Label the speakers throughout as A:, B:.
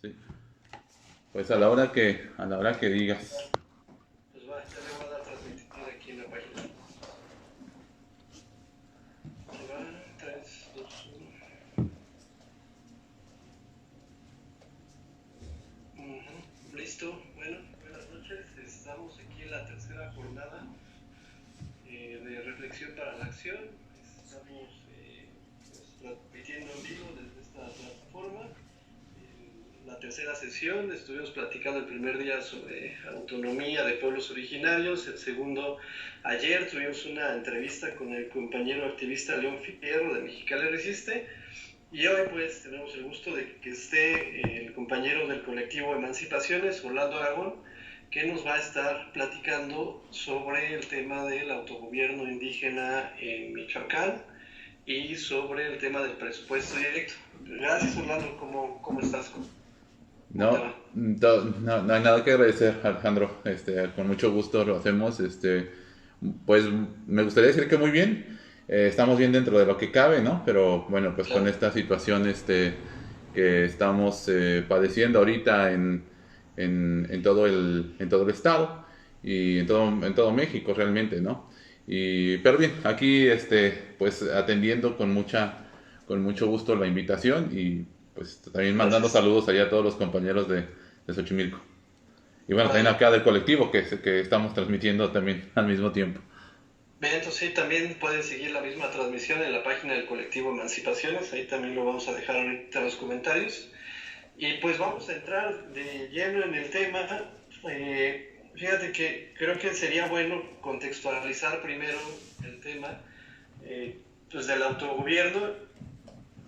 A: Sí. Pues a la hora que digas.
B: Pues va, ya le voy a dar transmitir aquí en la página. Ahí va, 3, 2, 1. Listo, bueno, buenas noches. Estamos aquí en la tercera jornada de reflexión para la acción. Estamos transmitiendo en vivo desde esta plataforma. La tercera sesión estuvimos platicando el primer día sobre autonomía de pueblos originarios. El segundo, ayer tuvimos una entrevista con el compañero activista León Fierro de Mexicali Resiste. Y hoy pues tenemos el gusto de que esté el compañero del colectivo Emancipaciones, Orlando Aragón, que nos va a estar platicando sobre el tema del autogobierno indígena en Michoacán y sobre el tema del presupuesto directo. Gracias, Orlando. ¿Cómo estás?
A: No, no hay nada que agradecer, Alejandro. Con mucho gusto lo hacemos. Pues me gustaría decir que muy bien. Estamos bien dentro de lo que cabe, ¿no? Pero bueno, pues con esta situación que estamos padeciendo ahorita en todo el estado y en todo México realmente, ¿no? Pero bien, aquí pues atendiendo con mucho gusto la invitación y pues también mandando
B: Gracias.
A: saludos allá a todos los compañeros de Xochimilco. Y bueno, también
B: Vale.
A: acá del colectivo que estamos transmitiendo también al mismo tiempo.
B: Bien, entonces sí, también pueden seguir la misma transmisión en la página del colectivo Emancipaciones. Ahí también lo vamos a dejar ahorita en los comentarios. Y pues vamos a entrar de lleno en el tema. Fíjate que creo que sería bueno contextualizar primero el tema pues del autogobierno.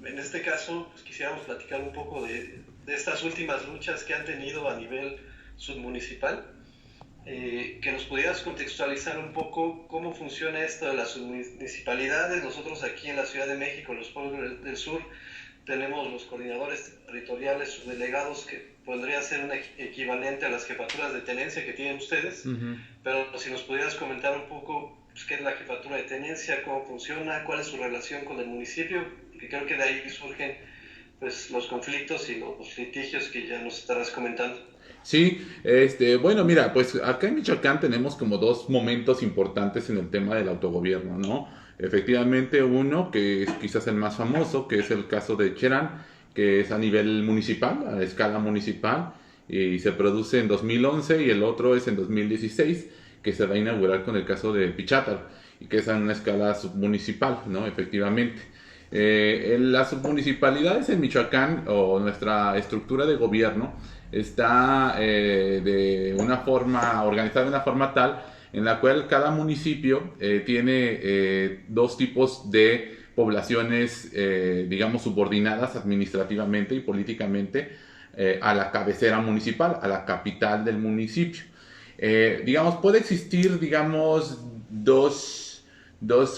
B: En este caso, pues quisiéramos platicar un poco de estas últimas luchas que han tenido a nivel submunicipal. Que nos pudieras contextualizar un poco cómo funciona esto de las submunicipalidades. Nosotros aquí en la Ciudad de México, los pueblos del sur, tenemos los coordinadores territoriales, subdelegados, que podría ser un equivalente a las jefaturas de tenencia que tienen ustedes.
A: Ujú.
B: Pero si nos pudieras comentar un poco pues, qué es la jefatura de tenencia, cómo funciona, cuál es su relación con el municipio, que creo que de ahí surgen pues, los conflictos y los litigios que ya nos estarás comentando.
A: Sí, bueno, mira, pues acá en Michoacán tenemos como dos momentos importantes en el tema del autogobierno, ¿no? Efectivamente, uno que es quizás el más famoso, que es el caso de Cherán, que es a nivel municipal, a escala municipal, y se produce en 2011, y el otro es en 2016, que se va a inaugurar con el caso de Pichátaro, y que es a una escala submunicipal, ¿no? Efectivamente. En las submunicipalidades en Michoacán, o nuestra estructura de gobierno, está organizada de una forma tal en la cual cada municipio tiene dos tipos de poblaciones, digamos, subordinadas administrativamente y políticamente a la cabecera municipal, a la capital del municipio. Digamos, puede existir, digamos, dos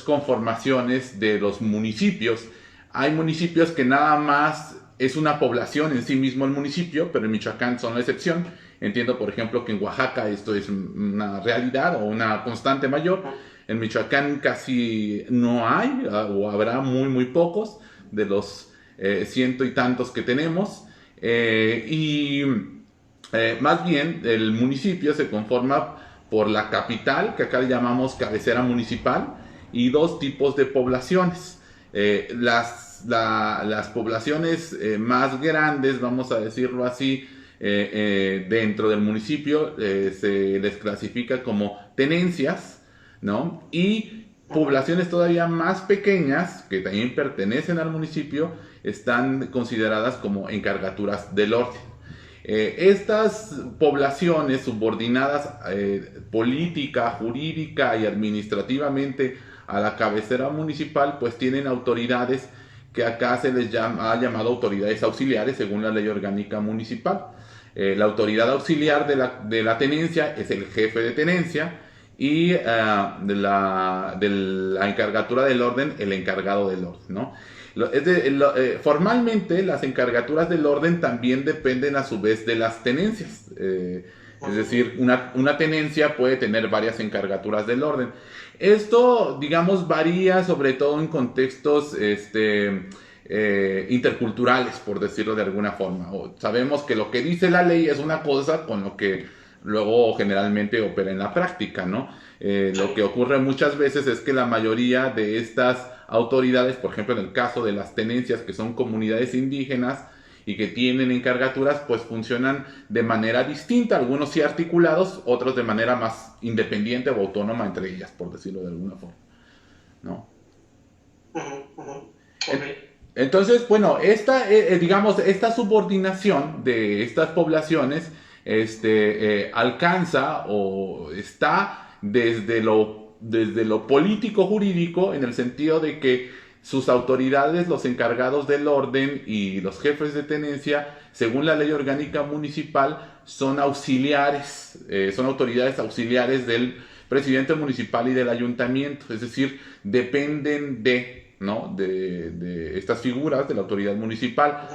A: conformaciones de los municipios. Hay municipios que nada más es una población en sí mismo el municipio, pero en Michoacán son la excepción. Entiendo, por ejemplo, que en Oaxaca esto es una realidad o una constante mayor. En Michoacán casi no hay, o habrá muy pocos de los ciento y tantos que tenemos. Más bien, el municipio se conforma por la capital, que acá le llamamos cabecera municipal, y dos tipos de poblaciones. Las poblaciones más grandes, vamos a decirlo así, dentro del municipio se les clasifica como tenencias, ¿no? Y poblaciones todavía más pequeñas, que también pertenecen al municipio, están consideradas como encargaturas del orden. Estas poblaciones subordinadas política, jurídica y administrativamente a la cabecera municipal, pues tienen autoridades que acá se les ha llamado autoridades auxiliares según la ley orgánica municipal. La autoridad auxiliar de la tenencia es el jefe de tenencia, y de la encargatura del orden, el encargado del orden, ¿no? Formalmente, las encargaturas del orden también dependen a su vez de las tenencias. Es decir, una tenencia puede tener varias encargaturas del orden. Esto, digamos, varía sobre todo en contextos interculturales, por decirlo de alguna forma. O sabemos que lo que dice la ley es una cosa con lo que luego generalmente opera en la práctica, ¿no? Lo que ocurre muchas veces es que la mayoría de estas autoridades, por ejemplo en el caso de las tenencias, que son comunidades indígenas y que tienen encargaturas, pues funcionan de manera distinta, algunos sí articulados, otros de manera más independiente o autónoma entre ellas, por decirlo de alguna forma, ¿no?
B: Okay.
A: Entonces, bueno, digamos, esta subordinación de estas poblaciones alcanza o está desde lo político jurídico, en el sentido de que sus autoridades, los encargados del orden y los jefes de tenencia, según la ley orgánica municipal, son auxiliares, son autoridades auxiliares del presidente municipal y del ayuntamiento, es decir, dependen ¿no? de estas figuras de la autoridad municipal,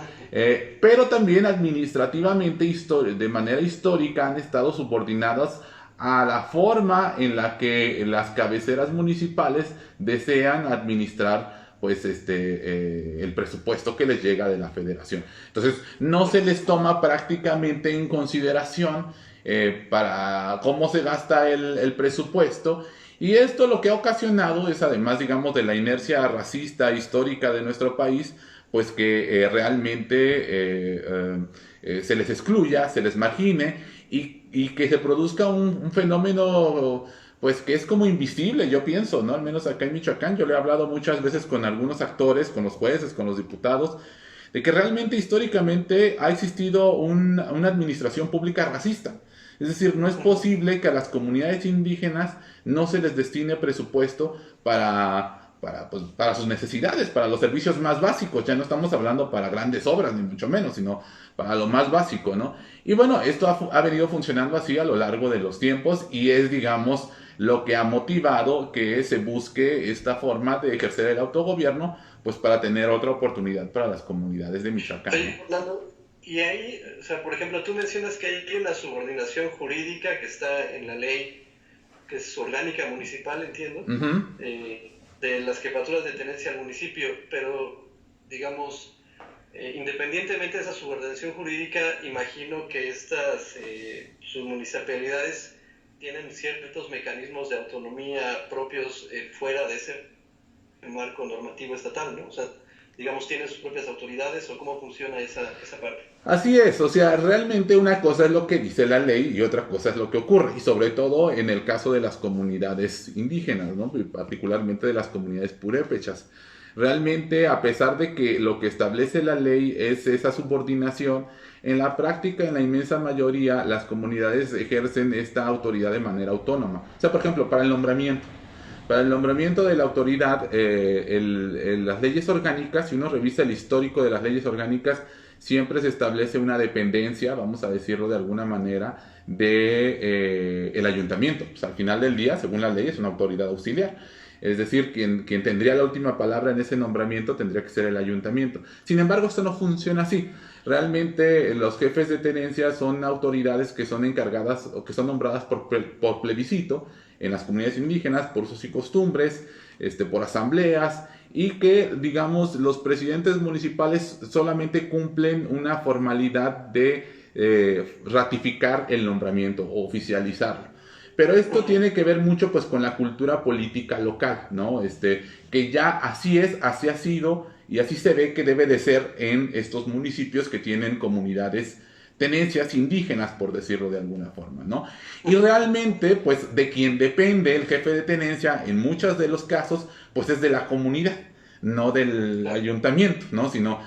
A: pero también administrativamente, de manera histórica, han estado subordinadas a la forma en la que las cabeceras municipales desean administrar pues el presupuesto que les llega de la federación. Entonces no se les toma prácticamente en consideración para cómo se gasta el presupuesto. Y esto lo que ha ocasionado es, además, digamos, de la inercia racista histórica de nuestro país, pues que realmente se les excluya, se les margine y que se produzca un fenómeno pues que es como invisible, yo pienso, ¿no? Al menos acá en Michoacán, yo le he hablado muchas veces con algunos actores, con los jueces, con los diputados, de que realmente históricamente ha existido una administración pública racista. Es decir, no es posible que a las comunidades indígenas no se les destine presupuesto para sus necesidades, para los servicios más básicos. Ya no estamos hablando para grandes obras, ni mucho menos, sino para lo más básico, ¿no? Y bueno, esto ha venido funcionando así a lo largo de los tiempos y es, digamos, lo que ha motivado que se busque esta forma de ejercer el autogobierno, pues para tener otra oportunidad para las comunidades de Michoacán, ¿no?
B: Y ahí, o sea, por ejemplo, tú mencionas que hay una subordinación jurídica que está en la ley, que es orgánica municipal, entiendo, de las jefaturas de tenencia al municipio, pero, digamos, independientemente de esa subordinación jurídica, imagino que estas submunicipalidades tienen ciertos mecanismos de autonomía propios fuera de ese marco normativo estatal, ¿no? O sea, digamos, ¿tienen sus propias autoridades o cómo funciona esa parte?
A: Así es, o sea, realmente una cosa es lo que dice la ley y otra cosa es lo que ocurre, y sobre todo en el caso de las comunidades indígenas, ¿no? Y particularmente de las comunidades purépechas. Realmente, a pesar de que lo que establece la ley es esa subordinación, en la práctica, en la inmensa mayoría, las comunidades ejercen esta autoridad de manera autónoma. O sea, por ejemplo, para el nombramiento. Para el nombramiento de la autoridad, las leyes orgánicas, si uno revisa el histórico de las leyes orgánicas, siempre se establece una dependencia, vamos a decirlo de alguna manera, de el ayuntamiento. Pues al final del día, según la ley, es una autoridad auxiliar. Es decir, quien tendría la última palabra en ese nombramiento tendría que ser el ayuntamiento. Sin embargo, esto no funciona así. Realmente los jefes de tenencia son autoridades que son encargadas o que son nombradas por plebiscito en las comunidades indígenas, por usos y costumbres, por asambleas, y que, digamos, los presidentes municipales solamente cumplen una formalidad de ratificar el nombramiento o oficializarlo. Pero esto tiene que ver mucho pues con la cultura política local, ¿no? Que ya así es, así ha sido y así se ve que debe de ser en estos municipios que tienen comunidades, tenencias indígenas, por decirlo de alguna forma, ¿no? Y realmente, pues, de quien depende el jefe de tenencia, en muchos de los casos, pues es de la comunidad, no del ayuntamiento, ¿no? Sino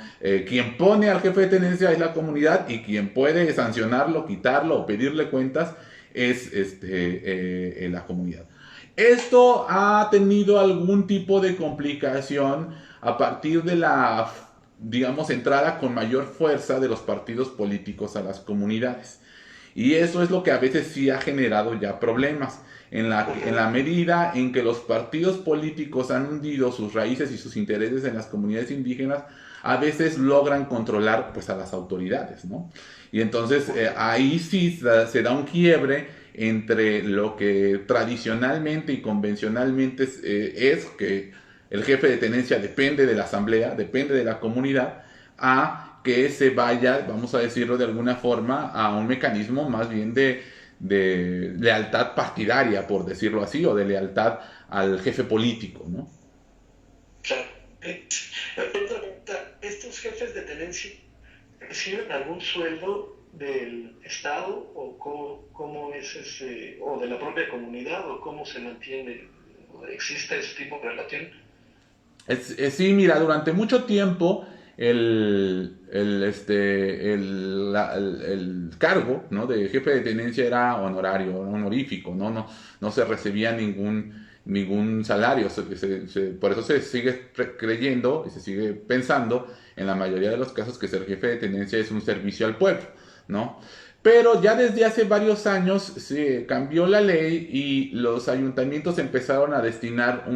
A: quien pone al jefe de tenencia es la comunidad y quien puede sancionarlo, quitarlo o pedirle cuentas es la comunidad. Esto ha tenido algún tipo de complicación a partir de la, digamos, entrada con mayor fuerza de los partidos políticos a las comunidades. Y eso es lo que a veces sí ha generado ya problemas, en la medida en que los partidos políticos han hundido sus raíces y sus intereses en las comunidades indígenas, a veces logran controlar pues a las autoridades, ¿no? Y entonces ahí sí se da un quiebre entre lo que tradicionalmente y convencionalmente es que el jefe de tenencia depende de la asamblea, depende de la comunidad, a que se vaya, vamos a decirlo de alguna forma, a un mecanismo más bien de lealtad partidaria, por decirlo así, o de lealtad al jefe político, ¿no?
B: Claro. Otra pregunta, ¿estos jefes de tenencia reciben algún sueldo del Estado o cómo es ese, o de la propia comunidad, o cómo se mantiene, existe ese tipo de relación?
A: Sí, mira, durante mucho tiempo el cargo, ¿no?, de jefe de tenencia era honorario, era honorífico, ¿no? No se recibía ningún salario. Por eso se sigue creyendo y se sigue pensando en la mayoría de los casos que ser jefe de tenencia es un servicio al pueblo, ¿no? Pero ya desde hace varios años se cambió la ley y los ayuntamientos empezaron a destinar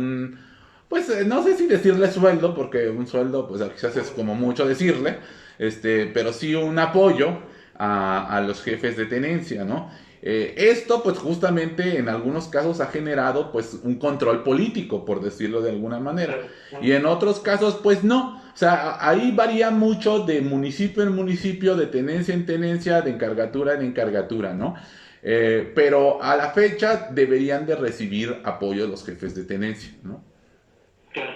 A: pues no sé si decirle sueldo, porque un sueldo pues quizás es como mucho decirle, pero sí un apoyo a los jefes de tenencia, ¿no? Esto pues justamente en algunos casos ha generado pues un control político, por decirlo de alguna manera, y en otros casos pues no. O sea, ahí varía mucho de municipio en municipio, de tenencia en tenencia, de encargatura en encargatura, ¿no? Pero a la fecha deberían de recibir apoyo de los jefes de tenencia, ¿no?
B: Claro.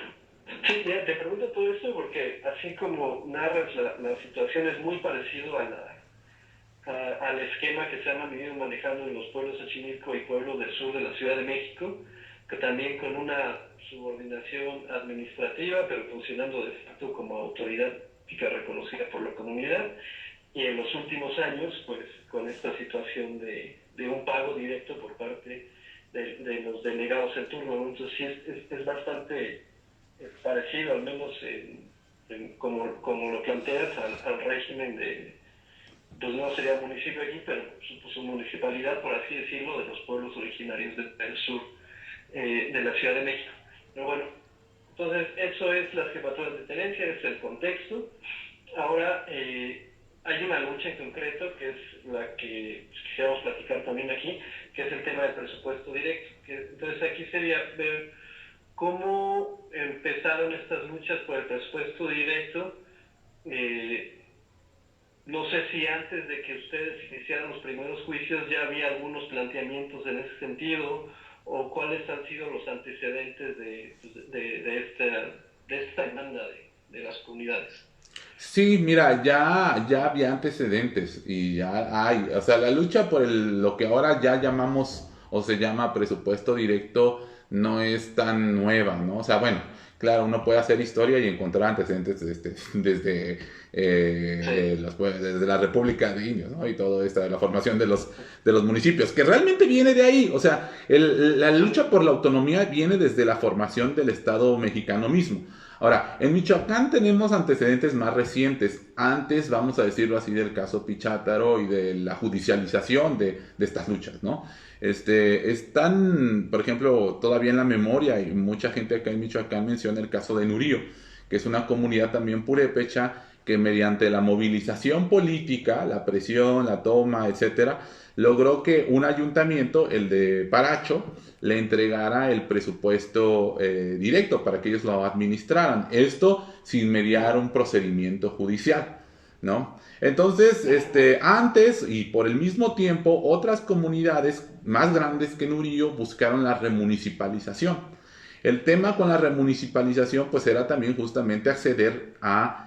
B: Sí, mira, te pregunto todo esto porque así como narras la situación es muy parecido al esquema que se han venido manejando en los pueblos de Xochimilco y pueblos del sur de la Ciudad de México, que también con una subordinación administrativa, pero funcionando de facto como autoridad reconocida por la comunidad, y en los últimos años, pues con esta situación de un pago directo por parte de los delegados en turno. Entonces sí es bastante parecido, al menos como lo planteas, al régimen pues no sería municipio aquí, pero su municipalidad, por así decirlo, de los pueblos originarios del sur de la Ciudad de México. Pero bueno, entonces eso es las jefaturas de tenencia, es el contexto. Ahora hay una lucha en concreto que es la que quisiéramos platicar también aquí, que es el tema del presupuesto directo. Entonces aquí sería ver cómo empezaron estas luchas por el presupuesto directo. No sé si antes de que ustedes iniciaran los primeros juicios ya había algunos planteamientos en ese sentido, o cuáles han sido los antecedentes de esta demanda de las comunidades.
A: Sí, mira, ya había antecedentes y ya hay, o sea, la lucha por lo que ahora ya llamamos o se llama presupuesto directo no es tan nueva, ¿no? O sea, bueno, claro, uno puede hacer historia y encontrar antecedentes desde la República de Indios, ¿no? Y todo esto de la formación de los municipios, que realmente viene de ahí. O sea, la lucha por la autonomía viene desde la formación del Estado mexicano mismo. Ahora, en Michoacán tenemos antecedentes más recientes. Antes, vamos a decirlo así, del caso Pichátaro y de la judicialización de estas luchas, ¿no? Están, por ejemplo, todavía en la memoria, y mucha gente acá en Michoacán menciona el caso de Nurío, que es una comunidad también purépecha que mediante la movilización política, la presión, la toma, etcétera, logró que un ayuntamiento, el de Paracho, le entregara el presupuesto directo para que ellos lo administraran. Esto sin mediar un procedimiento judicial, ¿no? Entonces, antes y por el mismo tiempo, otras comunidades más grandes que Nurío buscaron la remunicipalización. El tema con la remunicipalización, pues era también justamente acceder a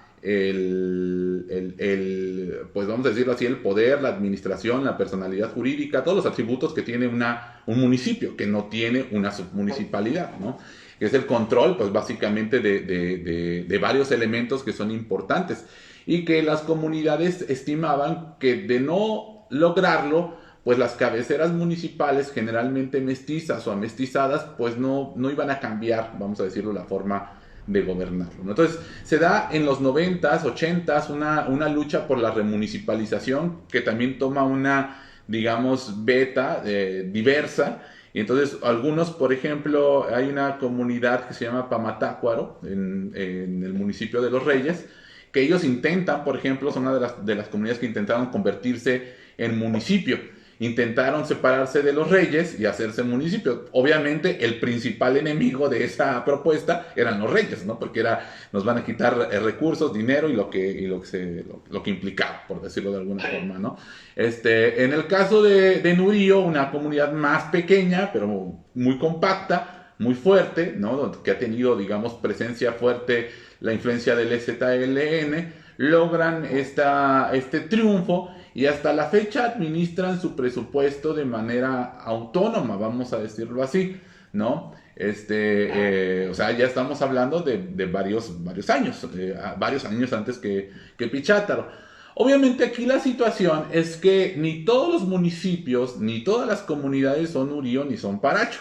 A: pues vamos a decirlo así, el poder, la administración, la personalidad jurídica, todos los atributos que tiene un municipio, que no tiene una submunicipalidad, ¿no? Que es el control, pues básicamente de varios elementos que son importantes y que las comunidades estimaban que de no lograrlo, pues las cabeceras municipales, generalmente mestizas o amestizadas, pues no iban a cambiar, vamos a decirlo, la forma de gobernarlo, ¿no? Entonces se da en los 90s, 80s una lucha por la remunicipalización que también toma una, digamos, beta diversa. Y entonces algunos, por ejemplo, hay una comunidad que se llama Pamatácuaro en el municipio de Los Reyes, que ellos intentan, por ejemplo, son una de las comunidades que intentaron convertirse en municipio. intentaron separarse de los reyes y hacerse municipio. Obviamente el principal enemigo de esa propuesta eran los reyes, ¿no? Porque nos van a quitar recursos, dinero y lo que implicaba, por decirlo de alguna forma, ¿no? En el caso de Nurío, una comunidad más pequeña, pero muy compacta, muy fuerte, ¿no? Que ha tenido, digamos, presencia fuerte la influencia del EZLN, logran este triunfo y hasta la fecha administran su presupuesto de manera autónoma, vamos a decirlo así, ¿no? O sea, ya estamos hablando de varios años, varios años antes que Pichátaro. Obviamente aquí la situación es que ni todos los municipios, ni todas las comunidades son Urío ni son Paracho.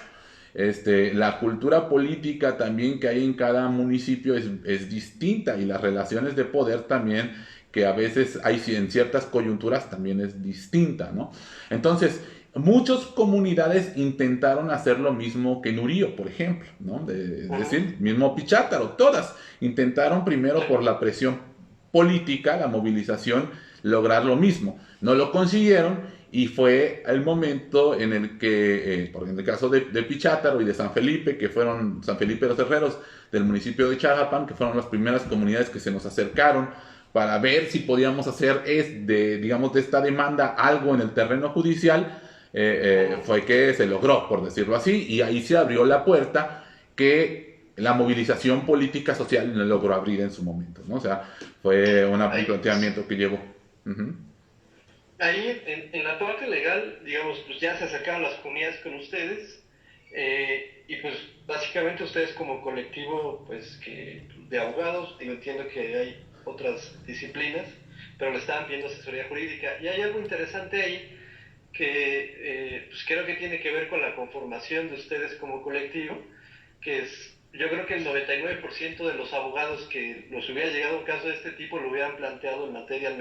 A: La cultura política también que hay en cada municipio es distinta y las relaciones de poder también que a veces hay en ciertas coyunturas también es distinta, ¿no? Entonces, muchas comunidades intentaron hacer lo mismo que Nurío, por ejemplo, ¿no? Es decir, mismo Pichátaro, todas intentaron primero por la presión política, la movilización, lograr lo mismo. No lo consiguieron y fue el momento en el que, en el caso de Pichátaro y de San Felipe, que fueron San Felipe de los Herreros del municipio de Chagapan, que fueron las primeras comunidades que se nos acercaron para ver si podíamos hacer digamos, de esta demanda algo en el terreno judicial, fue que se logró, por decirlo así, y ahí se abrió la puerta que la movilización política social no logró abrir en su momento, ¿no? O sea, fue un planteamiento que llevó.
B: Ahí, en la parte legal, digamos, pues ya se acercaron las comunidades con ustedes, y pues básicamente ustedes como colectivo, pues de abogados, yo entiendo que hay otras disciplinas, pero le estaban pidiendo asesoría jurídica, y hay algo interesante ahí que pues creo que tiene que ver con la conformación de ustedes como colectivo, que es, yo creo que el 99% de los abogados que nos hubiera llegado un caso de este tipo lo hubieran planteado en materia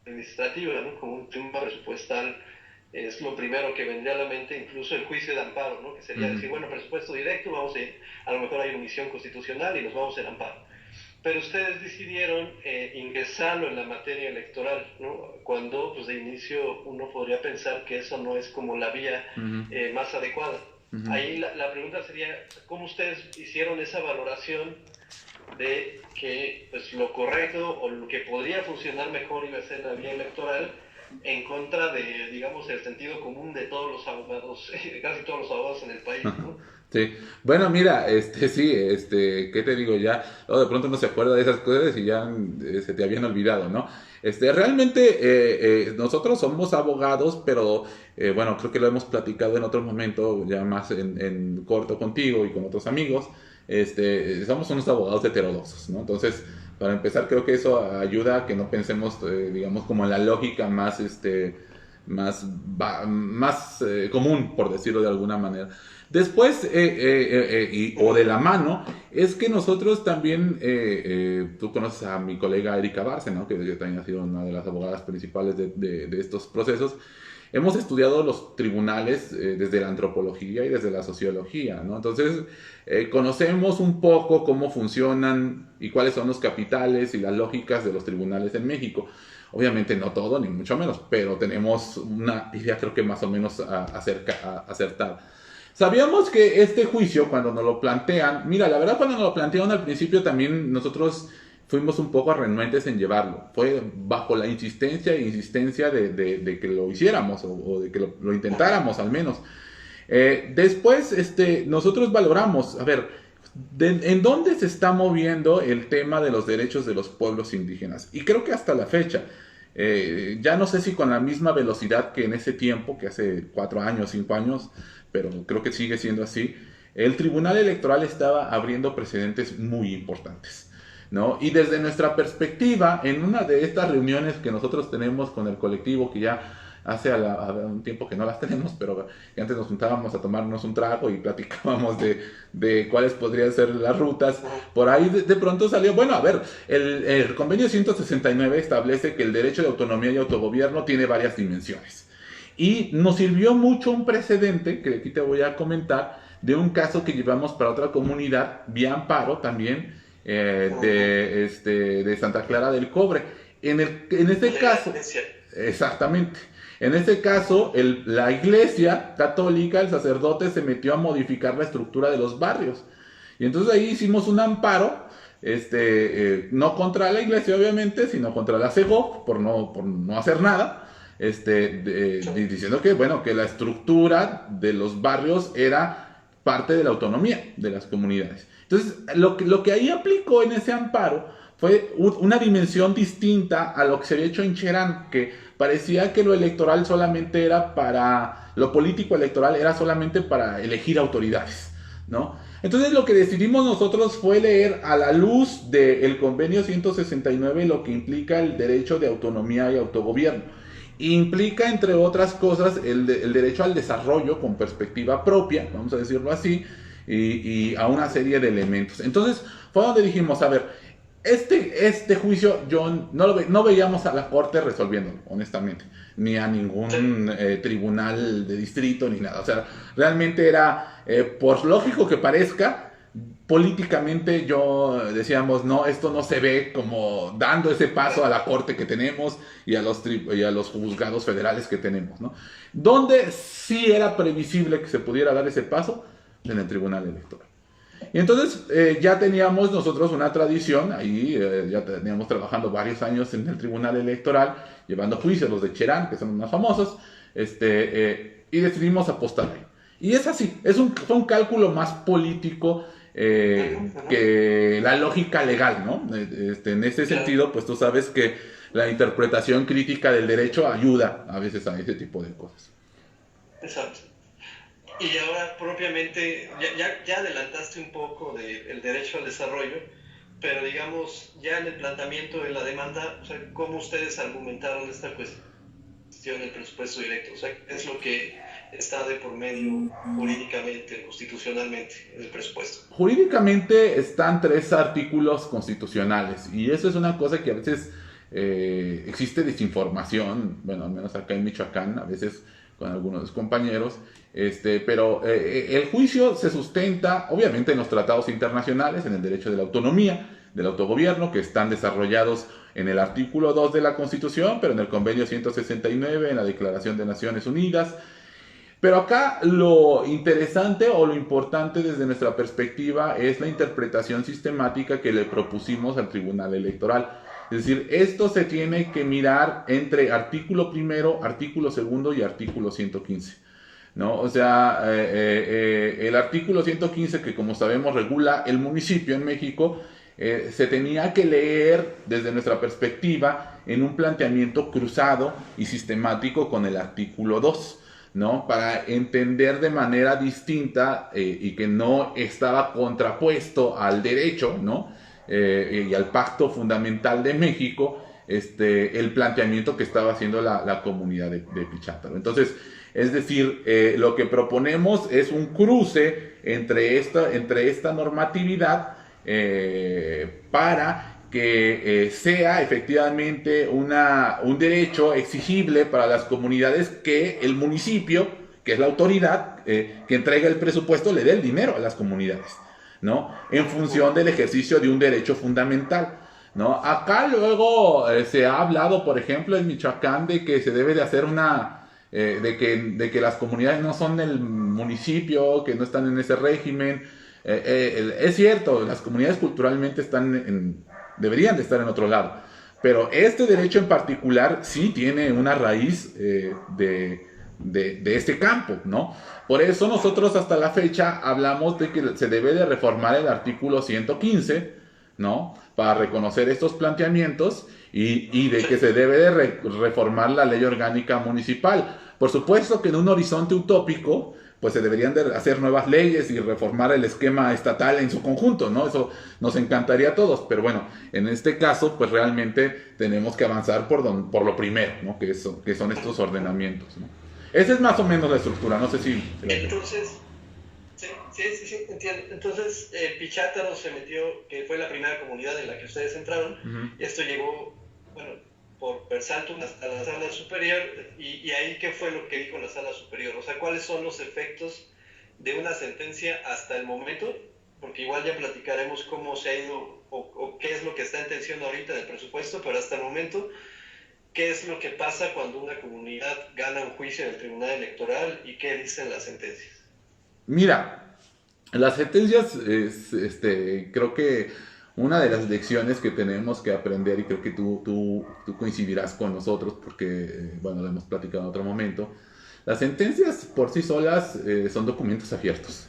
B: administrativa, ¿no? Como un tema presupuestal es lo primero que vendría a la mente, incluso el juicio de amparo, ¿no? Que sería decir, bueno, presupuesto directo, a lo mejor hay omisión constitucional y nos vamos en amparo. Pero ustedes decidieron ingresarlo en la materia electoral, ¿no? Cuando pues de inicio uno podría pensar que eso no es como la vía más adecuada. Ahí la pregunta sería, ¿cómo ustedes hicieron esa valoración de que pues, lo correcto o lo que podría funcionar mejor iba a ser la vía electoral en contra de, digamos, el sentido común de todos los abogados, casi todos los abogados en el país, ¿no?
A: Sí, bueno, mira, sí, ¿qué te digo? Ya, de pronto no se acuerda de esas cosas y ya se te habían olvidado, ¿no? Realmente nosotros somos abogados, pero bueno, creo que lo hemos platicado en otro momento, ya más en corto contigo y con otros amigos, somos unos abogados heterodoxos, ¿no? Entonces, para empezar, creo que eso ayuda a que no pensemos, digamos, como en la lógica más, más común, por decirlo de alguna manera. Después, o de la mano, es que nosotros también, tú conoces a mi colega Erika Barce, ¿no? Que también ha sido una de las abogadas principales de estos procesos. Hemos estudiado los tribunales desde la antropología y desde la sociología, ¿no? Entonces, conocemos un poco cómo funcionan y cuáles son los capitales y las lógicas de los tribunales en México. Obviamente no todo, ni mucho menos, pero tenemos una idea creo que más o menos acertada. Sabíamos que este juicio, cuando nos lo plantean, mira, la verdad cuando nos lo plantearon al principio también nosotros fuimos un poco renuentes en llevarlo. Fue bajo la insistencia de que lo hiciéramos o de que lo intentáramos al menos. Después nosotros valoramos, a ver, ¿en dónde se está moviendo el tema de los derechos de los pueblos indígenas? Y creo que hasta la fecha, ya no sé si con la misma velocidad que en ese tiempo, que hace 4 años, 5 años, pero creo que sigue siendo así, el Tribunal Electoral estaba abriendo precedentes muy importantes, ¿no? Y desde nuestra perspectiva, en una de estas reuniones que nosotros tenemos con el colectivo, que ya hace un tiempo que no las tenemos, pero que antes nos juntábamos a tomarnos un trago y platicábamos de cuáles podrían ser las rutas, por ahí de pronto salió, bueno, a ver, el convenio 169 establece que el derecho de autonomía y autogobierno tiene varias dimensiones. Y nos sirvió mucho un precedente, que aquí te voy a comentar, de un caso que llevamos para otra comunidad, vía amparo también, de Santa Clara del Cobre. En este caso, exactamente, En este caso, la iglesia católica, el sacerdote se metió a modificar la estructura de los barrios. Y entonces ahí hicimos un amparo, no contra la iglesia obviamente, sino contra la CEGOP por no hacer nada, diciendo que, bueno, que la estructura de los barrios era parte de la autonomía de las comunidades. Entonces, lo que ahí aplicó en ese amparo fue una dimensión distinta a lo que se había hecho en Cherán, que parecía que lo electoral solamente era para, lo político electoral era solamente para elegir autoridades, ¿no? Entonces lo que decidimos nosotros fue leer a la luz del convenio 169 lo que implica el derecho de autonomía y autogobierno. Implica, entre otras cosas, el derecho al desarrollo con perspectiva propia, vamos a decirlo así, y a una serie de elementos. Entonces fue donde dijimos, a ver, este juicio yo no veíamos a la Corte resolviéndolo, honestamente, ni a ningún tribunal de distrito, ni nada. O sea, realmente era, por lógico que parezca, políticamente decíamos, no, esto no se ve como dando ese paso a la Corte que tenemos y a los juzgados federales que tenemos, ¿no? Donde sí era previsible que se pudiera dar ese paso en el Tribunal Electoral. Y entonces ya teníamos nosotros una tradición, ahí ya teníamos trabajando varios años en el Tribunal Electoral, llevando juicios, los de Cherán, que son los más famosos, y decidimos apostar ahí. Y es así, fue un cálculo más político que la lógica legal, ¿no? En ese sentido, pues tú sabes que la interpretación crítica del derecho ayuda a veces a ese tipo de cosas.
B: Exacto. Y ahora propiamente, ya adelantaste un poco del derecho al desarrollo, pero digamos, ya en el planteamiento de la demanda, o sea, ¿cómo ustedes argumentaron esta cuestión del presupuesto directo? O sea, ¿qué es lo que está de por medio jurídicamente, constitucionalmente, en el presupuesto?
A: Jurídicamente están 3 artículos constitucionales, y eso es una cosa que a veces existe desinformación, bueno, al menos acá en Michoacán, a veces con algunos compañeros, pero el juicio se sustenta obviamente en los tratados internacionales, en el derecho de la autonomía, del autogobierno, que están desarrollados en el artículo 2 de la Constitución, pero en el convenio 169, en la Declaración de Naciones Unidas. Pero acá lo interesante o lo importante desde nuestra perspectiva es la interpretación sistemática que le propusimos al Tribunal Electoral. Es decir, esto se tiene que mirar entre artículo primero, artículo segundo y artículo 115, ¿no? O sea, el artículo 115, que como sabemos regula el municipio en México, se tenía que leer desde nuestra perspectiva en un planteamiento cruzado y sistemático con el artículo 2, ¿no? Para entender de manera distinta y que no estaba contrapuesto al derecho, ¿no? Y al pacto fundamental de México, el planteamiento que estaba haciendo la comunidad de Pichátaro. Entonces, es decir, lo que proponemos es un cruce entre esta normatividad para que sea efectivamente un derecho exigible para las comunidades que el municipio, que es la autoridad que entrega el presupuesto, le dé el dinero a las comunidades, ¿no? En función del ejercicio de un derecho fundamental, ¿no? Acá luego se ha hablado, por ejemplo, en Michoacán, de que se debe de hacer de que las comunidades no son del municipio, que no están en ese régimen. Es cierto, las comunidades culturalmente deberían de estar en otro lado, pero este derecho en particular sí tiene una raíz de este campo, ¿no? Por eso nosotros hasta la fecha hablamos de que se debe de reformar el artículo 115, ¿no? Para reconocer estos planteamientos y de que se debe de reformar la ley orgánica municipal. Por supuesto que en un horizonte utópico, pues se deberían de hacer nuevas leyes y reformar el esquema estatal en su conjunto, ¿no? Eso nos encantaría a todos, pero bueno, en este caso, pues realmente tenemos que avanzar por lo primero, ¿no? Que son estos ordenamientos, ¿no? Esa es más o menos la estructura, no sé si...
B: Entonces, sí, entiendo. Entonces, Pichátaro se metió, que fue la primera comunidad en la que ustedes entraron, y esto llegó, bueno, por Persaltum hasta la sala superior, y ahí, ¿qué fue lo que dijo la sala superior? O sea, ¿cuáles son los efectos de una sentencia hasta el momento? Porque igual ya platicaremos cómo se ha ido, o qué es lo que está en tensión ahorita del presupuesto, pero hasta el momento, qué es lo que pasa cuando una comunidad gana un juicio en el Tribunal Electoral y qué dicen las sentencias.
A: Mira, las sentencias, creo que una de las lecciones que tenemos que aprender, y creo que tú coincidirás con nosotros, porque, bueno, lo hemos platicado en otro momento, las sentencias por sí solas son documentos abiertos,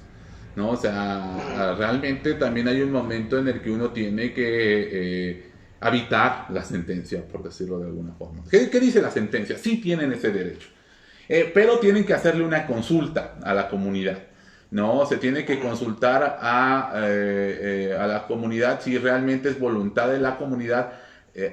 A: ¿no? O sea, realmente también hay un momento en el que uno tiene que habitar la sentencia, por decirlo de alguna forma. ¿Qué dice la sentencia? Sí tienen ese derecho, pero tienen que hacerle una consulta a la comunidad. No, se tiene que consultar a la comunidad si realmente es voluntad de la comunidad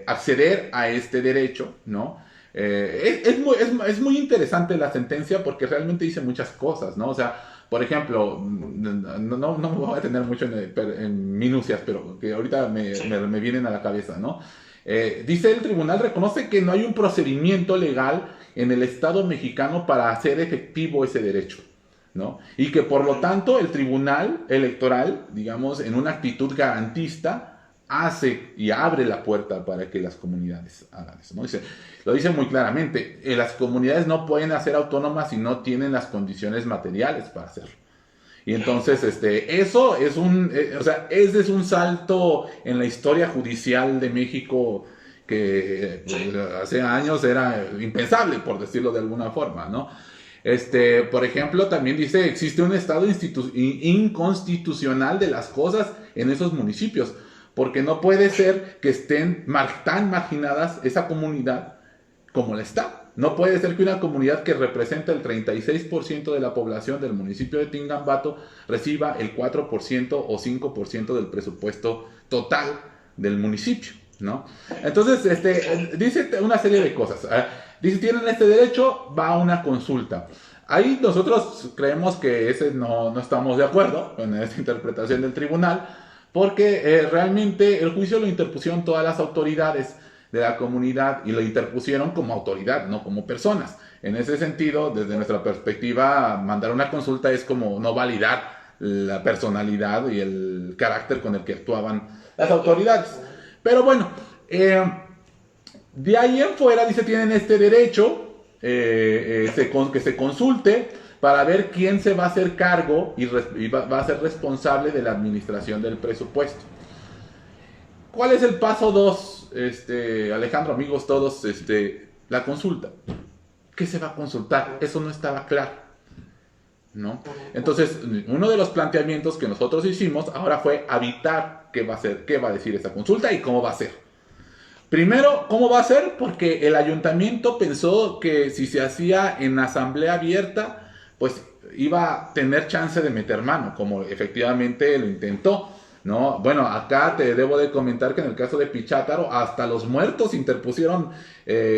A: acceder a este derecho, ¿no? Es muy interesante la sentencia porque realmente dice muchas cosas, ¿no? O sea, por ejemplo, no me voy a detener mucho en minucias, pero que ahorita me vienen a la cabeza, ¿no? Dice el tribunal, reconoce que no hay un procedimiento legal en el Estado mexicano para hacer efectivo ese derecho, ¿no? Y que por lo tanto el tribunal electoral, digamos, en una actitud garantista, hace y abre la puerta para que las comunidades hagan eso, ¿no? Lo dice muy claramente, las comunidades no pueden hacer autónomas si no tienen las condiciones materiales para hacerlo. Y entonces, eso es ese es un salto en la historia judicial de México que hace años era impensable, por decirlo de alguna forma, ¿no? Por ejemplo, también dice, existe un estado inconstitucional de las cosas en esos municipios, porque no puede ser que estén tan marginadas esa comunidad como la está. No puede ser que una comunidad que representa el 36% de la población del municipio de Tingambato reciba el 4% o 5% del presupuesto total del municipio, ¿no? Entonces, dice una serie de cosas. Dice, tienen este derecho, va a una consulta. Ahí nosotros creemos que no estamos de acuerdo con esta interpretación del tribunal, porque realmente el juicio lo interpusieron todas las autoridades de la comunidad y lo interpusieron como autoridad, no como personas. En ese sentido, desde nuestra perspectiva, mandar una consulta es como no validar la personalidad y el carácter con el que actuaban las autoridades. Pero bueno, de ahí en fuera, dice, tienen este derecho que se consulte para ver quién se va a hacer cargo y va a ser responsable de la administración del presupuesto. ¿Cuál es el paso 2? Alejandro, amigos todos, la consulta. ¿Qué se va a consultar? Eso no estaba claro, ¿no? Entonces, uno de los planteamientos que nosotros hicimos ahora fue habitar qué va a decir esa consulta y cómo va a ser. Primero, ¿cómo va a ser? Porque el ayuntamiento pensó que si se hacía en asamblea abierta, pues iba a tener chance de meter mano, como efectivamente lo intentó, ¿no? Bueno, acá te debo de comentar que en el caso de Pichátaro, hasta los muertos interpusieron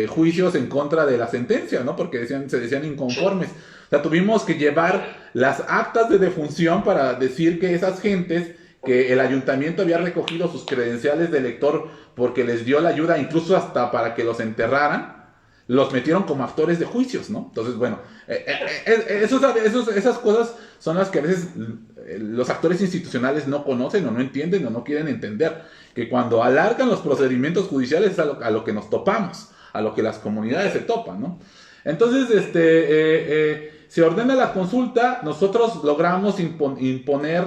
A: juicios en contra de la sentencia, ¿no? Porque se decían inconformes. O sea, tuvimos que llevar las actas de defunción para decir que esas gentes, que el ayuntamiento había recogido sus credenciales de elector porque les dio la ayuda incluso hasta para que los enterraran, los metieron como actores de juicios, ¿no? Entonces, bueno, esas cosas son las que a veces los actores institucionales no conocen o no entienden o no quieren entender, que cuando alargan los procedimientos judiciales es a lo que nos topamos, a lo que las comunidades se topan, ¿no? Entonces, se ordena la consulta, nosotros logramos imponer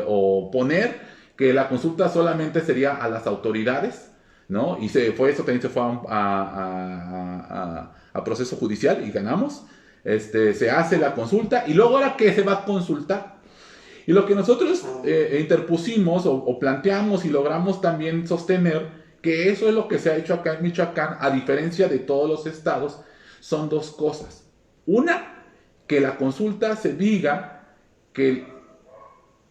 A: o poner que la consulta solamente sería a las autoridades, ¿no? Y eso también se fue a proceso judicial y ganamos. Se hace la consulta y luego ahora que se va a consultar. Y lo que nosotros interpusimos o planteamos y logramos también sostener, que eso es lo que se ha hecho acá en Michoacán, a diferencia de todos los estados, son dos cosas. Una, que la consulta se diga que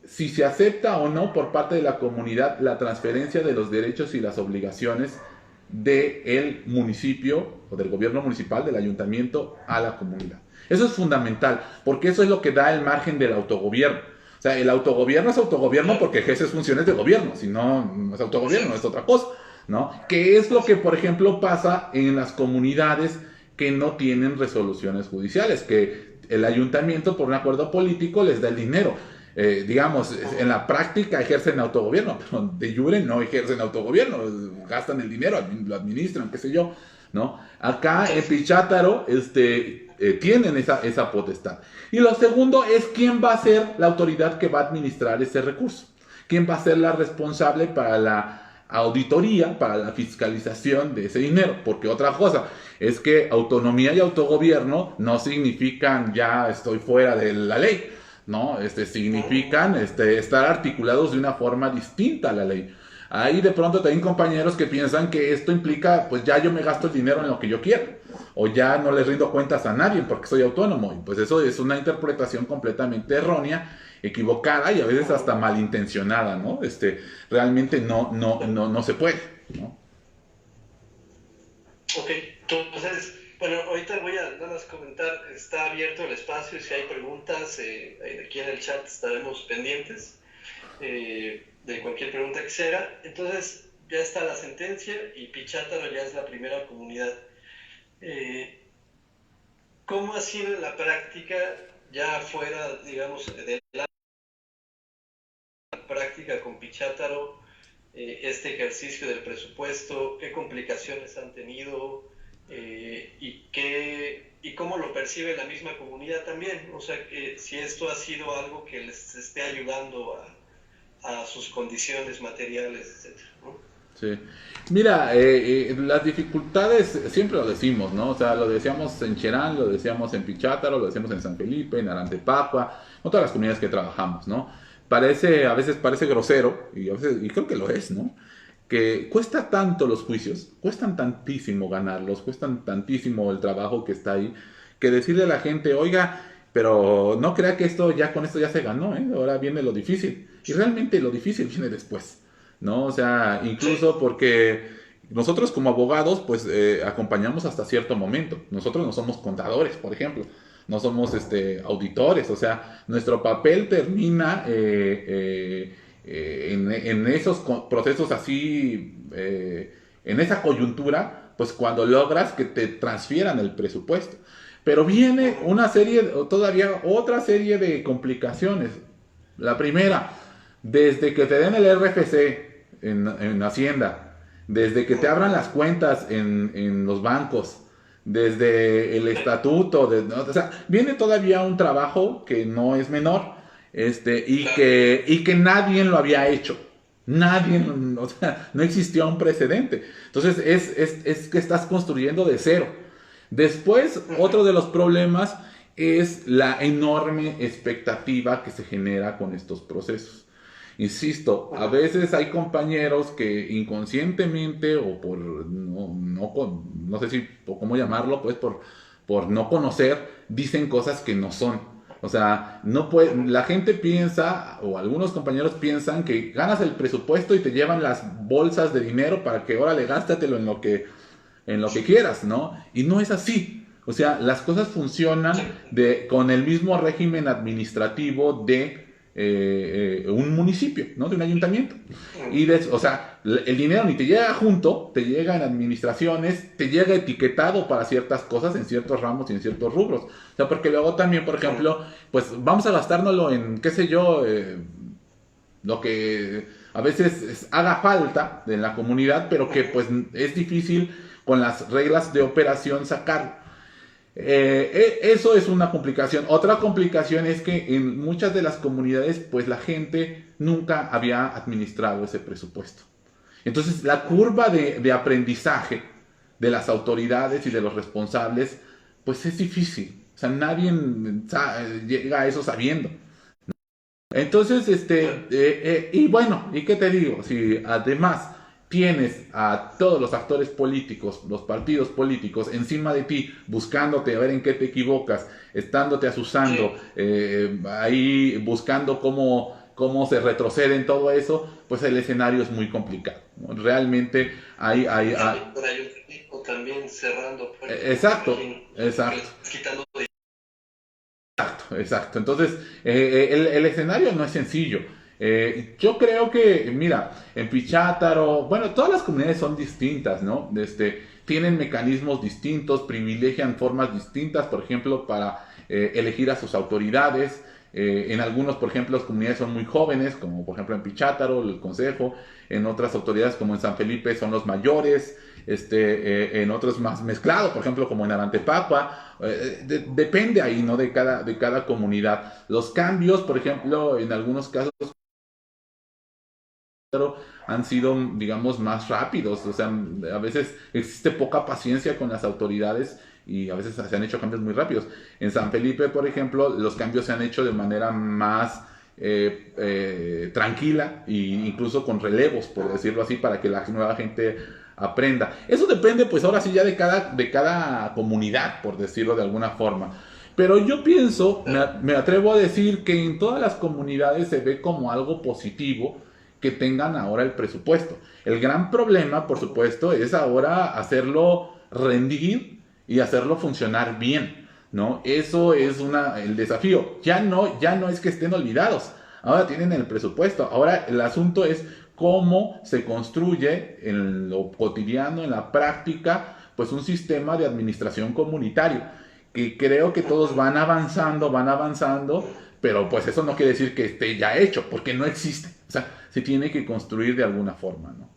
A: si se acepta o no por parte de la comunidad la transferencia de los derechos y las obligaciones del municipio o del gobierno municipal, del ayuntamiento, a la comunidad. Eso es fundamental, porque eso es lo que da el margen del autogobierno. O sea, el autogobierno es autogobierno porque ejerce funciones de gobierno, si no, no es autogobierno, es otra cosa, ¿no? Que es lo que, por ejemplo, pasa en las comunidades que no tienen resoluciones judiciales, que el ayuntamiento, por un acuerdo político, les da el dinero. Digamos, en la práctica ejercen autogobierno, pero de jure no ejercen autogobierno, gastan el dinero, lo administran, qué sé yo. ¿no? Acá en Pichátaro, tienen esa potestad. Y lo segundo es quién va a ser la autoridad que va a administrar ese recurso. ¿Quién va a ser la responsable para la auditoría, para la fiscalización de ese dinero? Porque otra cosa es que autonomía y autogobierno no significan ya estoy fuera de la ley, ¿no? Significan estar articulados de una forma distinta a la ley. Hay de pronto también compañeros que piensan que esto implica, pues ya yo me gasto el dinero en lo que yo quiero, o ya no les rindo cuentas a nadie porque soy autónomo. Y pues eso es una interpretación completamente errónea, equivocada y a veces hasta malintencionada, ¿no? Realmente no se puede, ¿no?
B: Ok, entonces, bueno, ahorita voy a nada más comentar, está abierto el espacio, si hay preguntas, aquí en el chat estaremos pendientes de cualquier pregunta que sea. Entonces, ya está la sentencia y Pichátaro ya es la primera comunidad. ¿Cómo ha sido la práctica ya fuera, digamos, de la práctica con Pichátaro, este ejercicio del presupuesto? ¿Qué complicaciones han tenido? Y cómo lo percibe la misma comunidad también? O sea, que si esto ha sido algo que les esté ayudando a sus condiciones materiales, etcétera, ¿no?
A: Sí. Mira, las dificultades siempre lo decimos, ¿no? O sea, lo decíamos en Cherán, lo decíamos en Pichátaro, lo decíamos en San Felipe, en Arantepacua, en todas las comunidades que trabajamos, ¿no? A veces parece grosero, y creo que lo es, ¿no? Que cuesta tanto los juicios, cuestan tantísimo ganarlos, cuestan tantísimo el trabajo que está ahí, que decirle a la gente, oiga, pero no crea que con esto ya se ganó, ¿eh? Ahora viene lo difícil. Y realmente lo difícil viene después, ¿no? O sea, incluso porque nosotros como abogados, pues acompañamos hasta cierto momento. Nosotros no somos contadores, por ejemplo, no somos auditores, o sea, nuestro papel termina en esos procesos así, en esa coyuntura, pues cuando logras que te transfieran el presupuesto. Pero viene todavía otra serie de complicaciones. La primera, desde que te den el RFC en Hacienda, desde que te abran las cuentas en los bancos, desde el estatuto, ¿no? O sea, viene todavía un trabajo que no es menor, y que nadie lo había hecho. Nadie, o sea, no existía un precedente. Entonces es que estás construyendo de cero. Después, otro de los problemas es la enorme expectativa que se genera con estos procesos. Insisto, a veces hay compañeros que inconscientemente o por no sé si cómo llamarlo, pues por no conocer, dicen cosas que no son. O sea, la gente piensa, o algunos compañeros piensan que ganas el presupuesto y te llevan las bolsas de dinero para que órale, gástatelo en lo que quieras, ¿no? Y no es así. O sea, las cosas funcionan con el mismo régimen administrativo de un municipio, ¿no? De un ayuntamiento. O sea, el dinero ni te llega junto, te llega en administraciones, te llega etiquetado para ciertas cosas en ciertos ramos y en ciertos rubros. O sea, porque luego también, por ejemplo, pues vamos a gastárnoslo en, qué sé yo, lo que a veces haga falta en la comunidad, pero que pues es difícil con las reglas de operación sacarlo. Eso es una complicación. Otra complicación es que en muchas de las comunidades, pues la gente nunca había administrado ese presupuesto. Entonces, la curva de aprendizaje de las autoridades y de los responsables, pues es difícil. O sea, nadie llega a eso sabiendo. Entonces, y bueno, ¿y qué te digo? Si además tienes a todos los actores políticos, los partidos políticos encima de ti, buscándote a ver en qué te equivocas, estándote asusando, ahí buscando cómo se retrocede en todo eso, pues el escenario es muy complicado, ¿no? Realmente hay
B: también cerrando.
A: Exacto. Exacto. Entonces, el escenario no es sencillo. Yo creo que, mira, en Pichátaro, bueno, todas las comunidades son distintas, ¿no? Tienen mecanismos distintos, privilegian formas distintas, por ejemplo, para elegir a sus autoridades. En algunos, por ejemplo, las comunidades son muy jóvenes, como por ejemplo en Pichátaro, el consejo. En otras autoridades, como en San Felipe, son los mayores. En otros más mezclados, por ejemplo, como en Arantepapa. Depende ahí, ¿no? De cada comunidad. Los cambios, por ejemplo, en algunos casos han sido, digamos, más rápidos. O sea, a veces existe poca paciencia con las autoridades y a veces se han hecho cambios muy rápidos. En San Felipe, por ejemplo, los cambios se han hecho de manera más tranquila e incluso con relevos, por decirlo así, para que la nueva gente aprenda. Eso depende, pues ahora sí, ya de cada comunidad, por decirlo de alguna forma. Pero yo pienso, me atrevo a decir que en todas las comunidades se ve como algo positivo que tengan ahora el presupuesto. El gran problema, por supuesto, es ahora hacerlo rendir y hacerlo funcionar bien, ¿no? Eso es el desafío. Ya no es que estén olvidados. Ahora tienen el presupuesto. Ahora el asunto es cómo se construye en lo cotidiano, en la práctica, pues un sistema de administración comunitario, que creo que todos van avanzando, pero pues eso no quiere decir que esté ya hecho, porque no existe. O sea, se tiene que construir de alguna forma, ¿no?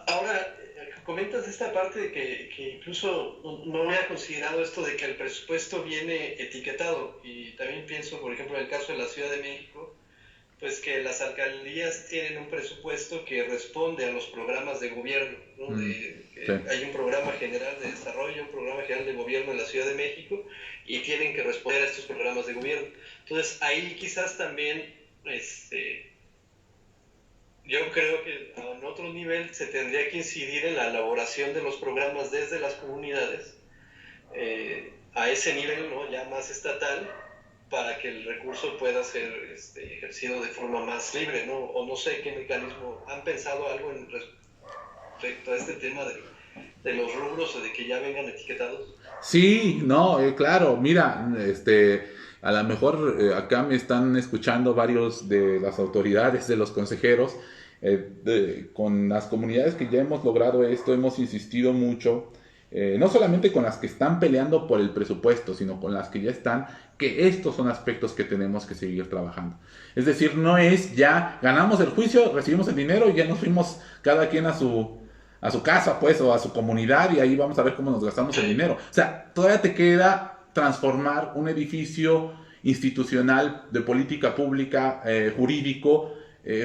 B: Ahora, comentas esta parte de que incluso no me ha considerado esto de que el presupuesto viene etiquetado, y también pienso, por ejemplo, en el caso de la Ciudad de México, pues que las alcaldías tienen un presupuesto que responde a los programas de gobierno, ¿no?
A: Sí.
B: Hay un programa general de desarrollo, un programa general de gobierno en la Ciudad de México, y tienen que responder a estos programas de gobierno. Entonces ahí quizás también, yo creo que a otro nivel se tendría que incidir en la elaboración de los programas desde las comunidades, a ese nivel, ¿no? Ya más estatal, para que el recurso pueda ser ejercido de forma más libre, ¿no? O no sé qué mecanismo. ¿Han pensado algo en respecto a este tema de los rubros o de que ya vengan etiquetados?
A: Sí, no, claro, mira, a lo mejor acá me están escuchando varios de las autoridades, de los consejeros, con las comunidades que ya hemos logrado esto, hemos insistido mucho, no solamente con las que están peleando por el presupuesto, sino con las que ya están, que estos son aspectos que tenemos que seguir trabajando. Es decir, no es ya ganamos el juicio, recibimos el dinero y ya nos fuimos cada quien a su casa, pues, o a su comunidad, y ahí vamos a ver cómo nos gastamos el dinero. O sea, todavía te queda transformar un edificio institucional de política pública, jurídico,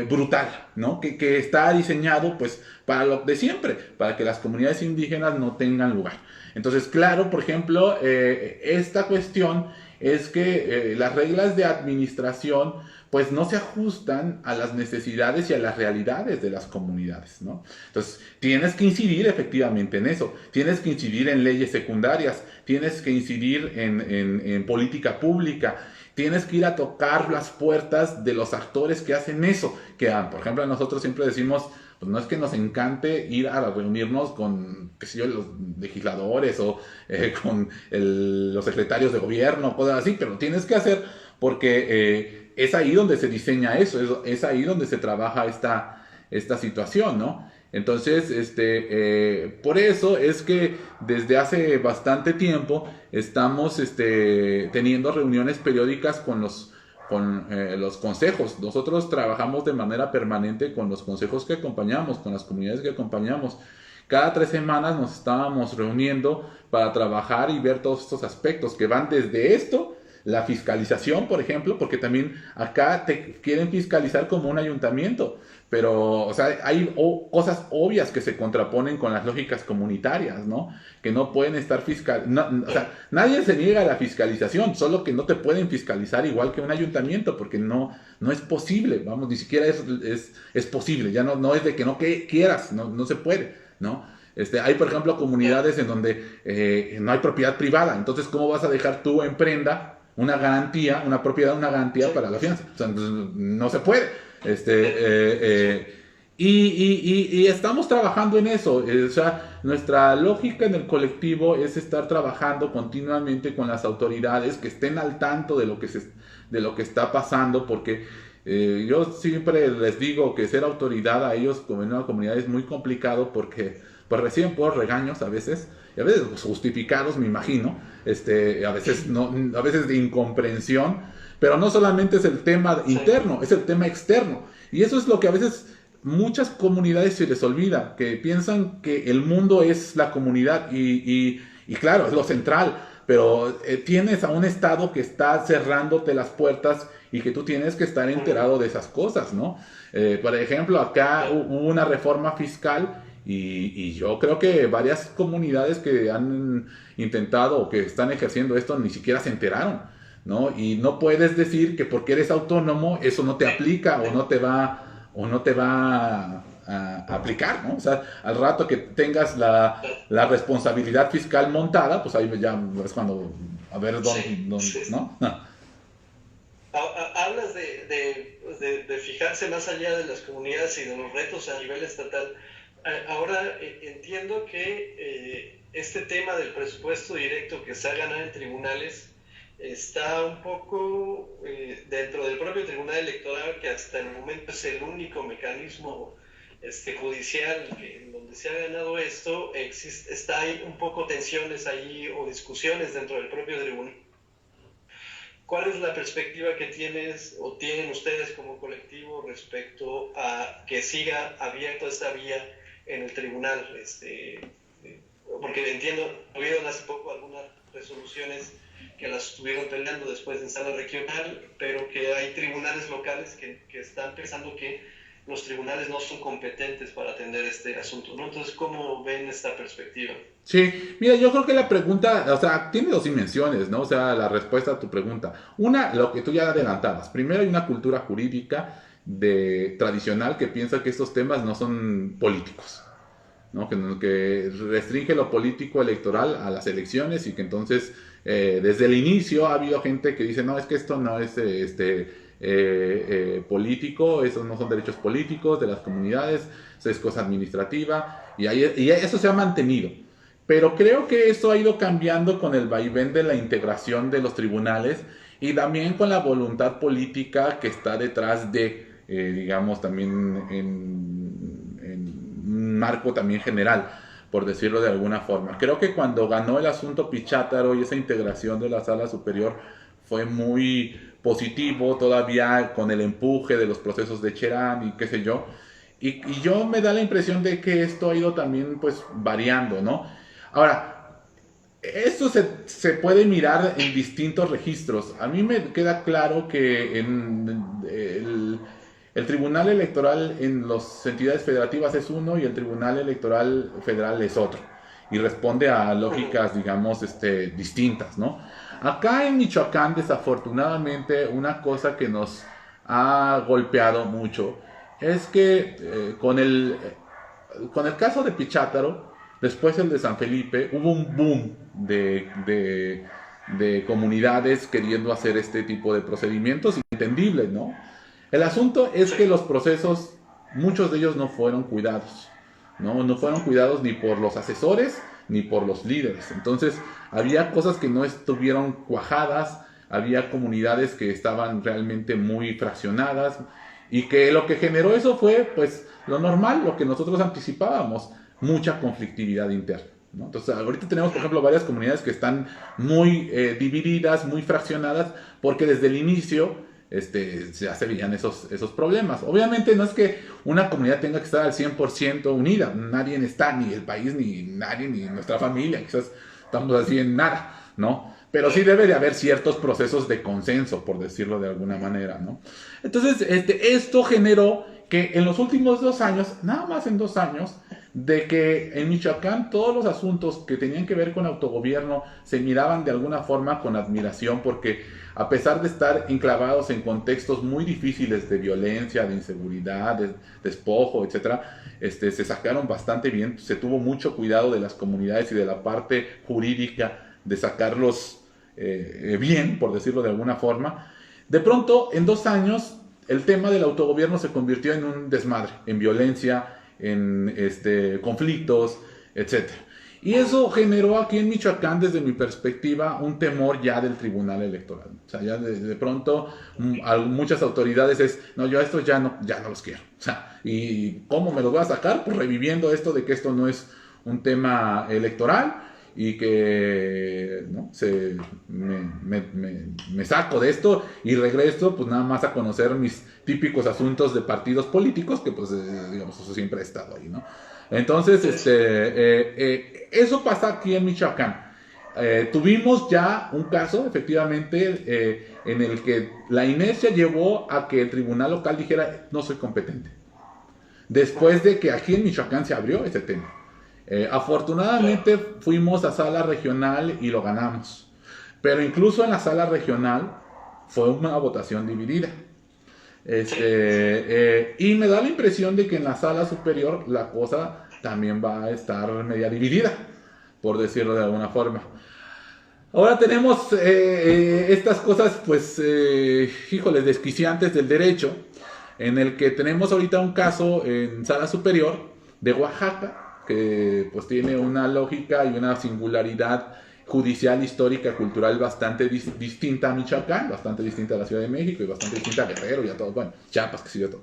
A: brutal, ¿no? Que está diseñado, pues, para lo de siempre, para que las comunidades indígenas no tengan lugar. Entonces, claro, por ejemplo, esta cuestión es que las reglas de administración pues no se ajustan a las necesidades y a las realidades de las comunidades, ¿no? Entonces, tienes que incidir efectivamente en eso, tienes que incidir en leyes secundarias, tienes que incidir en política pública, tienes que ir a tocar las puertas de los actores que hacen eso, que por ejemplo nosotros siempre decimos, pues no es que nos encante ir a reunirnos con, qué sé yo, los legisladores o con los secretarios de gobierno, cosas así, pero tienes que hacer porque es ahí donde se diseña eso, es ahí donde se trabaja esta situación, ¿no? Entonces, por eso es que desde hace bastante tiempo estamos teniendo reuniones periódicas con los consejos. Nosotros trabajamos de manera permanente con los consejos que acompañamos, con las comunidades que acompañamos. Cada 3 semanas nos estábamos reuniendo para trabajar y ver todos estos aspectos que van desde esto, la fiscalización, por ejemplo, porque también acá te quieren fiscalizar como un ayuntamiento, pero, o sea, hay cosas obvias que se contraponen con las lógicas comunitarias, ¿no? Que no pueden estar o sea, nadie se niega a la fiscalización, solo que no te pueden fiscalizar igual que un ayuntamiento, porque no es posible, vamos, ni siquiera es posible, ya no es de que no quieras, no se puede, ¿no? Hay, por ejemplo, comunidades en donde no hay propiedad privada, entonces, ¿cómo vas a dejar tú en prenda una garantía, una propiedad, una garantía para la fianza? O sea, no se puede. Y estamos trabajando en eso. O sea, nuestra lógica en el colectivo es estar trabajando continuamente con las autoridades que estén al tanto de lo que está pasando, porque yo siempre les digo que ser autoridad a ellos como en una comunidad es muy complicado porque pues reciben por regaños a veces, y a veces justificados, me imagino, a veces no, a veces de incomprensión, pero no solamente es el tema interno, es el tema externo. Y eso es lo que a veces muchas comunidades se les olvida, que piensan que el mundo es la comunidad y claro, es lo central, pero tienes a un Estado que está cerrándote las puertas y que tú tienes que estar enterado de esas cosas, ¿no? Por ejemplo, acá hubo una reforma fiscal y yo creo que varias comunidades que han intentado o que están ejerciendo esto ni siquiera se enteraron, ¿no? Y no puedes decir que porque eres autónomo eso no te aplica o no te va a aplicar, ¿no? O sea, al rato que tengas la responsabilidad fiscal montada, pues ahí ya es cuando a ver dónde, ¿no?
B: Hablas de fijarse más allá de las comunidades y de los retos a nivel estatal. Ahora entiendo que este tema del presupuesto directo que se ha ganado en tribunales está un poco dentro del propio Tribunal Electoral, que hasta el momento es el único mecanismo judicial en donde se ha ganado esto. Está hay un poco tensiones ahí o discusiones dentro del propio tribunal. ¿Cuál es la perspectiva que tienes o tienen ustedes como colectivo respecto a que siga abierta esta vía en el tribunal? Porque entiendo, hubieron hace poco algunas resoluciones que las estuvieron peleando después en sala regional, pero que hay tribunales locales que están pensando que los tribunales no son competentes para atender este asunto, ¿no? Entonces, ¿cómo ven esta perspectiva?
A: Sí, mira, yo creo que la pregunta, o sea, tiene dos dimensiones, ¿no? O sea, la respuesta a tu pregunta. Una, lo que tú ya adelantabas. Primero, hay una cultura jurídica tradicional que piensa que estos temas no son políticos, ¿no? Que restringe lo político electoral a las elecciones y que entonces, desde el inicio ha habido gente que dice, no, es que esto no es político, esos no son derechos políticos de las comunidades, eso es cosa administrativa, y eso se ha mantenido. Pero creo que eso ha ido cambiando con el vaivén de la integración de los tribunales y también con la voluntad política que está detrás de, digamos, también en un marco también general, por decirlo de alguna forma. Creo que cuando ganó el asunto Pichátaro y esa integración de la Sala Superior fue muy positivo, todavía con el empuje de los procesos de Cherán y qué sé yo. Y yo me da la impresión de que esto ha ido también pues variando, ¿no? Ahora, esto se puede mirar en distintos registros. A mí me queda claro que el Tribunal Electoral en las entidades federativas es uno y el Tribunal Electoral Federal es otro. Y responde a lógicas, digamos, distintas, ¿no? Acá en Michoacán, desafortunadamente, una cosa que nos ha golpeado mucho es que con el caso de Pichátaro, después el de San Felipe, hubo un boom de comunidades queriendo hacer este tipo de procedimientos entendibles, ¿no? El asunto es que los procesos, muchos de ellos no fueron cuidados, ¿no? No fueron cuidados ni por los asesores ni por los líderes. Entonces, había cosas que no estuvieron cuajadas, había comunidades que estaban realmente muy fraccionadas y que lo que generó eso fue, pues, lo normal, lo que nosotros anticipábamos, mucha conflictividad interna, ¿no? Entonces, ahorita tenemos, por ejemplo, varias comunidades que están muy divididas, muy fraccionadas, porque desde el inicio ya se veían esos problemas. Obviamente no es que una comunidad tenga que estar al 100% unida, nadie está, ni el país, ni nadie, ni nuestra familia, quizás estamos así en nada, ¿no? Pero sí debe de haber ciertos procesos de consenso, por decirlo de alguna manera, ¿no? Entonces, esto generó que en los últimos 2 años, nada más en 2 años, de que en Michoacán todos los asuntos que tenían que ver con autogobierno se miraban de alguna forma con admiración, porque a pesar de estar enclavados en contextos muy difíciles de violencia, de inseguridad, de despojo, etcétera, se sacaron bastante bien. Se tuvo mucho cuidado de las comunidades y de la parte jurídica de sacarlos bien, por decirlo de alguna forma. De pronto, en 2 años, el tema del autogobierno se convirtió en un desmadre, en violencia, en conflictos, etc. Y eso generó aquí en Michoacán, desde mi perspectiva, un temor ya del Tribunal Electoral. O sea, ya de pronto muchas autoridades no, yo ya no los quiero. O sea, ¿y cómo me los voy a sacar? Pues reviviendo esto de que esto no es un tema electoral y que ¿no? me saco de esto y regreso pues nada más a conocer mis típicos asuntos de partidos políticos que pues digamos eso siempre ha estado ahí, ¿no? Entonces eso pasa aquí en Michoacán. Tuvimos ya un caso efectivamente en el que la inercia llevó a que el tribunal local dijera no soy competente después de que aquí en Michoacán se abrió ese tema. Afortunadamente fuimos a sala regional y lo ganamos. Pero incluso en la sala regional fue una votación dividida. Y me da la impresión de que en la sala superior la cosa también va a estar media dividida, por decirlo de alguna forma. Ahora tenemos estas cosas, pues, híjoles, desquiciantes del derecho, en el que tenemos ahorita un caso en sala superior de Oaxaca, que pues tiene una lógica y una singularidad judicial, histórica, cultural bastante distinta a Michoacán, bastante distinta a la Ciudad de México y bastante distinta a Guerrero y a todo, bueno, Chiapas, que sí, de todo.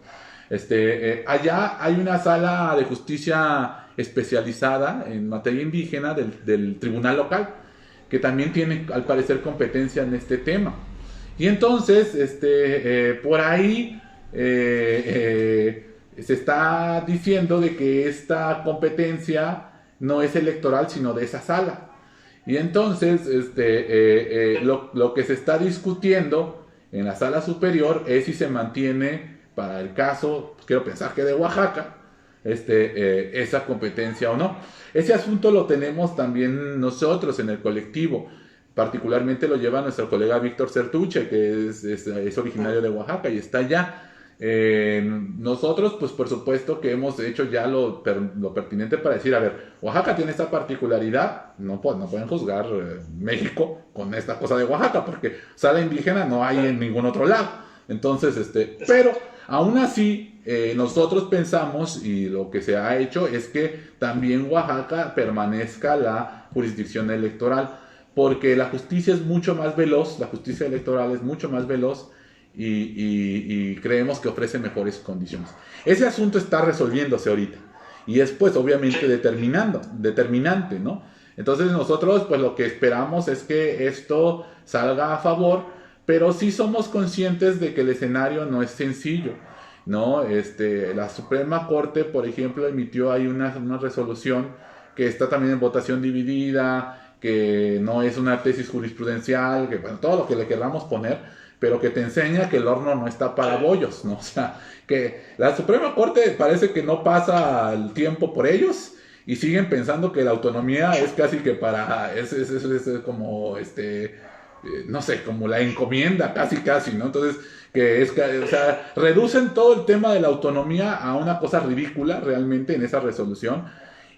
A: Allá hay una sala de justicia especializada en materia indígena del tribunal local, que también tiene al parecer competencia en este tema. Y entonces, por ahí se está diciendo de que esta competencia no es electoral, sino de esa sala. Y entonces, lo que se está discutiendo en la sala superior es si se mantiene para el caso, pues quiero pensar que de Oaxaca, esa competencia o no. Ese asunto lo tenemos también nosotros en el colectivo. Particularmente lo lleva nuestro colega Víctor Certuche, que es originario de Oaxaca y está allá. Nosotros, pues por supuesto que hemos hecho ya lo pertinente para decir, a ver, Oaxaca tiene esta particularidad, no pueden juzgar México con esta cosa de Oaxaca, porque sala indígena no hay en ningún otro lado. Entonces, pero aún así, nosotros pensamos, y lo que se ha hecho es que también Oaxaca permanezca la jurisdicción electoral, porque la justicia es mucho más veloz, la justicia electoral es mucho más veloz, y creemos que ofrece mejores condiciones. Ese asunto está resolviéndose ahorita y es pues obviamente determinante, ¿no? Entonces nosotros pues lo que esperamos es que esto salga a favor, pero sí somos conscientes de que el escenario no es sencillo, ¿no? La Suprema Corte, por ejemplo, emitió ahí una resolución que está también en votación dividida, que no es una tesis jurisprudencial, que bueno, todo lo que le queramos poner, pero que te enseña que el horno no está para bollos, ¿no? O sea, que la Suprema Corte parece que no pasa el tiempo por ellos y siguen pensando que la autonomía es casi que para, es como, no sé, como la encomienda, casi, ¿no? Entonces, o sea, reducen todo el tema de la autonomía a una cosa ridícula realmente en esa resolución.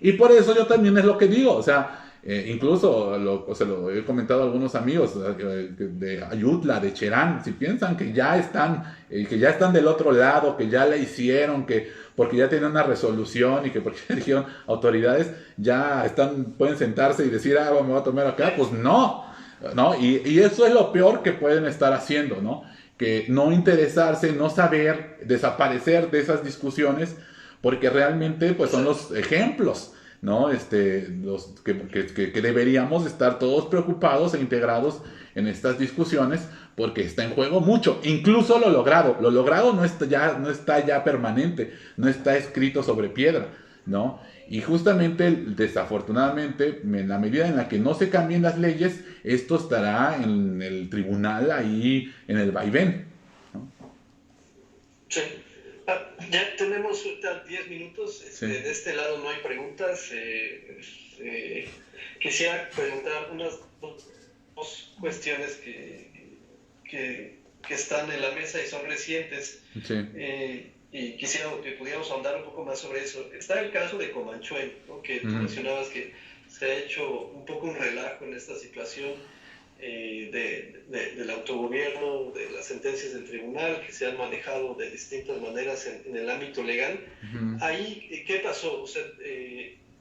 A: Y por eso yo también es lo que digo, o sea, incluso lo he comentado a algunos amigos de Ayutla, de Cherán, si piensan que ya están del otro lado, que ya la hicieron, que porque ya tienen una resolución y que porque ya dijeron autoridades, ya pueden sentarse y decir, me voy a tomar acá, pues no, y eso es lo peor que pueden estar haciendo, ¿no? Que no interesarse, no saber, desaparecer de esas discusiones, porque realmente pues son los ejemplos, ¿no? Los que deberíamos estar todos preocupados e integrados en estas discusiones, porque está en juego mucho, incluso lo logrado no está ya permanente, no está escrito sobre piedra, ¿no? Y justamente, desafortunadamente, en la medida en la que no se cambien las leyes, esto estará en el tribunal ahí, en el vaivén, ¿no?
B: Sí. Ya tenemos 10 minutos.
A: Sí.
B: De este lado no hay preguntas. Quisiera preguntar unas dos cuestiones que están en la mesa y son recientes.
A: Sí.
B: Y quisiera que pudiéramos ahondar un poco más sobre eso. Está el caso de Comanchuel, ¿no? Que tú mencionabas que se ha hecho un poco un relajo en esta situación del autogobierno, de las sentencias del tribunal que se han manejado de distintas maneras en el ámbito legal. Ahí, ¿qué pasó? O sea,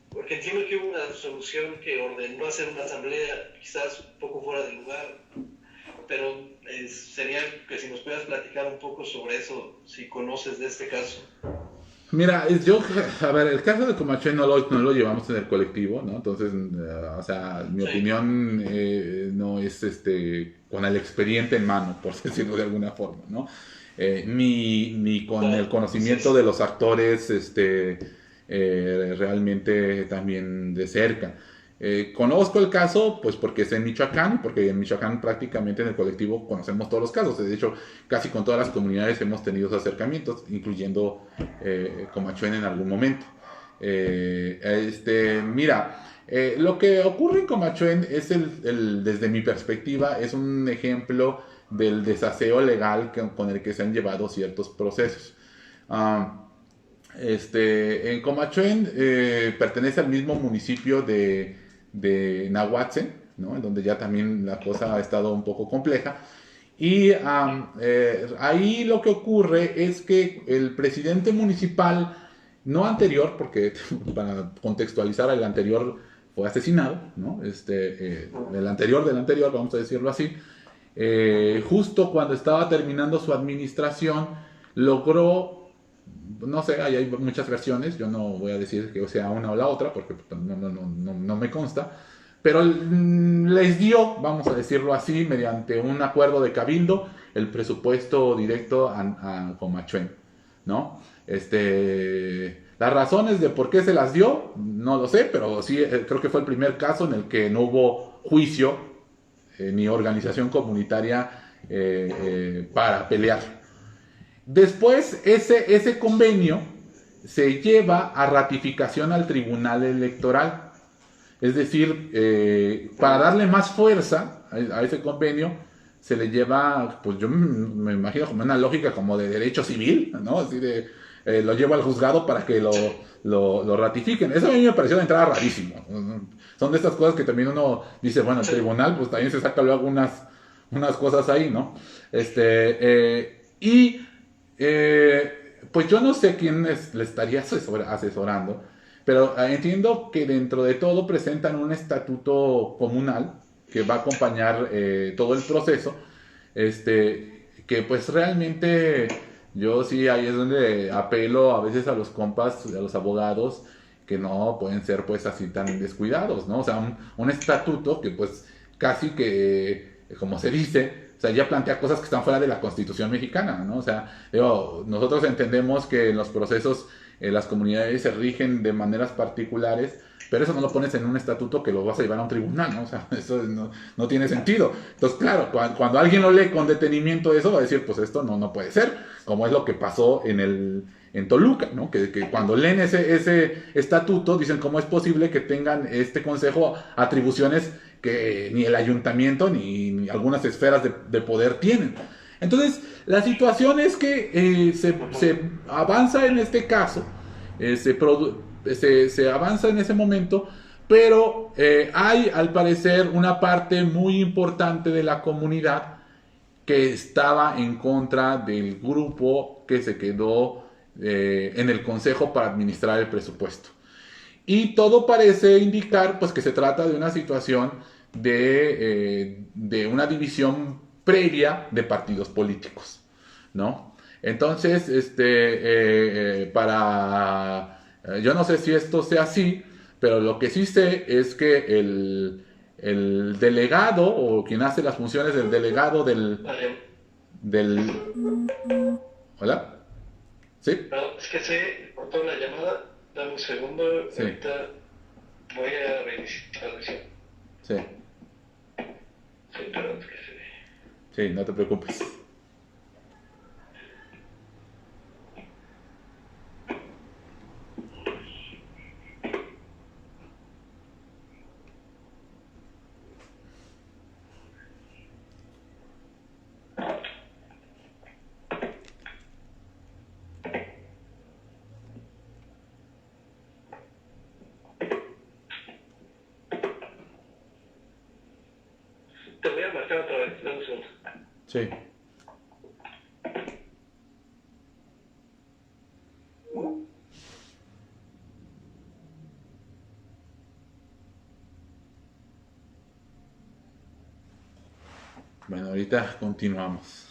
B: porque entiendo que hubo una resolución que ordenó hacer una asamblea quizás un poco fuera de lugar, pero sería que si nos pudieras platicar un poco sobre eso, si conoces de este caso.
A: Mira, a ver, el caso de Comachuén no lo llevamos en el colectivo, ¿no? Entonces, o sea, mi
B: Sí,
A: opinión no es con el expediente en mano, por decirlo de alguna forma, ¿no? Ni con el
B: claro. Sí,
A: conocimiento
B: sí.
A: de los actores realmente también de cerca. Conozco el caso, pues porque es en Michoacán, porque en Michoacán prácticamente en el colectivo conocemos todos los casos. De hecho, casi con todas las comunidades hemos tenido esos acercamientos, incluyendo Comachuén en algún momento. Mira, lo que ocurre en Comachuén es desde mi perspectiva, es un ejemplo del desaseo legal con el que se han llevado ciertos procesos. Ah, en Comachuén pertenece al mismo municipio de Nahuatl, ¿no? En donde ya también la cosa ha estado un poco compleja. Y ahí lo que ocurre es que el presidente municipal, no anterior, porque para contextualizar, el anterior fue asesinado, ¿no? El anterior del anterior, vamos a decirlo así, justo cuando estaba terminando su administración, logró, no sé, ahí hay muchas versiones, yo no voy a decir que sea una o la otra, porque no me consta, pero les dio, vamos a decirlo así, mediante un acuerdo de cabildo, el presupuesto directo a Comachuén, ¿no? Las razones de por qué se las dio, no lo sé, pero sí creo que fue el primer caso en el que no hubo juicio ni organización comunitaria para pelear. Después, ese convenio se lleva a ratificación al Tribunal Electoral. Es decir, para darle más fuerza a ese convenio, se le lleva, pues yo me imagino como una lógica como de derecho civil, ¿no? Así de, lo lleva al juzgado para que
B: Sí,
A: lo ratifiquen. Eso a mí me pareció de entrada rarísimo. Son de estas cosas que también uno dice, bueno, el
B: sí.
A: tribunal, pues también se saca luego unas cosas ahí, ¿no? Pues yo no sé quién le estaría asesorando, pero entiendo que dentro de todo presentan un estatuto comunal que va a acompañar todo el proceso, que pues realmente yo sí ahí es donde apelo a veces a los compas, a los abogados, que no pueden ser pues así tan descuidados, ¿no? O sea, un estatuto que pues casi que, como se dice, o sea, ya plantea cosas que están fuera de la Constitución mexicana, ¿no? O sea, digo, nosotros entendemos que en los procesos las comunidades se rigen de maneras particulares, pero eso no lo pones en un estatuto que lo vas a llevar a un tribunal, ¿no? O sea, eso no tiene sentido. Entonces, claro, cuando alguien lo lee con detenimiento eso, va a decir, pues esto no puede ser, como es lo que pasó en Toluca, ¿no? Que cuando leen ese estatuto, dicen, ¿cómo es posible que tengan este consejo atribuciones que ni el ayuntamiento ni algunas esferas de poder tienen? Entonces, la situación es que se avanza en este caso, se avanza en ese momento, pero hay al parecer una parte muy importante de la comunidad que estaba en contra del grupo que se quedó en el consejo para administrar el presupuesto. Y todo parece indicar pues que se trata de una situación de una división previa de partidos políticos, ¿no? Entonces, yo no sé si esto sea así, pero lo que sí sé es que el delegado o quien hace las funciones del delegado
B: Vale.
A: del ¿Hola? ¿Sí?
B: Perdón, es que se cortó la llamada. Dame un segundo.
A: Sí,
B: Ahorita voy a reiniciar la sesión.
A: sí,
B: Sí, perdón, es que se...
A: sí, no te preocupes.
B: Te voy a marcar otra vez. Dame un segundo.
A: Sí. Bueno, ahorita continuamos.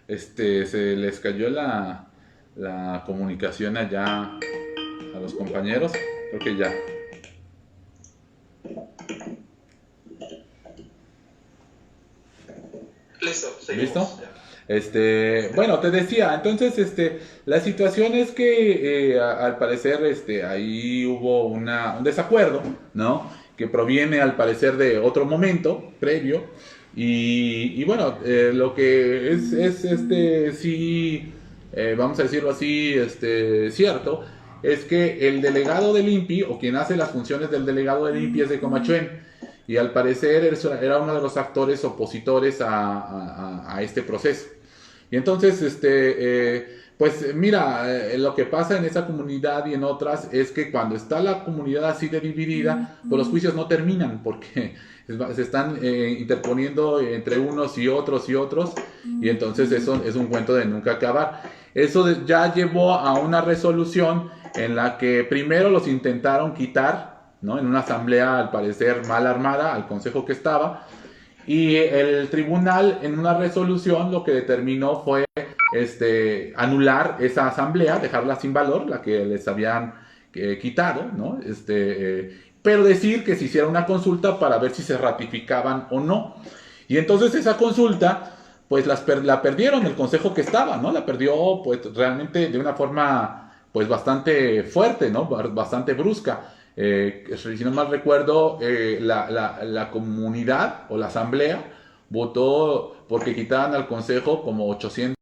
A: Se les cayó la comunicación allá a los compañeros. Creo que ya.
B: Listo, seguimos.
A: ¿Listo? Bueno, te decía, entonces, la situación es que al parecer, ahí hubo un desacuerdo, ¿no? Que proviene al parecer de otro momento previo y bueno, lo que sí, vamos a decirlo así, cierto, es que el delegado del INPI o quien hace las funciones del delegado del INPI es de Comachuén y al parecer era uno de los actores opositores a este proceso. Y entonces, pues mira, lo que pasa en esa comunidad y en otras es que cuando está la comunidad así de dividida, pues los juicios no terminan porque se están interponiendo entre unos y otros, y entonces eso es un cuento de nunca acabar. Eso ya llevó a una resolución en la que primero los intentaron quitar, ¿no? En una asamblea al parecer mal armada al consejo que estaba, y el tribunal en una resolución lo que determinó fue anular esa asamblea, dejarla sin valor, la que les habían quitado, ¿no? Pero decir que se hiciera una consulta para ver si se ratificaban o no. Y entonces esa consulta, pues la perdieron el consejo que estaba, ¿no? La perdió pues realmente de una forma pues bastante fuerte, ¿no? Bastante brusca. Si no mal recuerdo, la comunidad o la asamblea votó porque quitaran al consejo como 800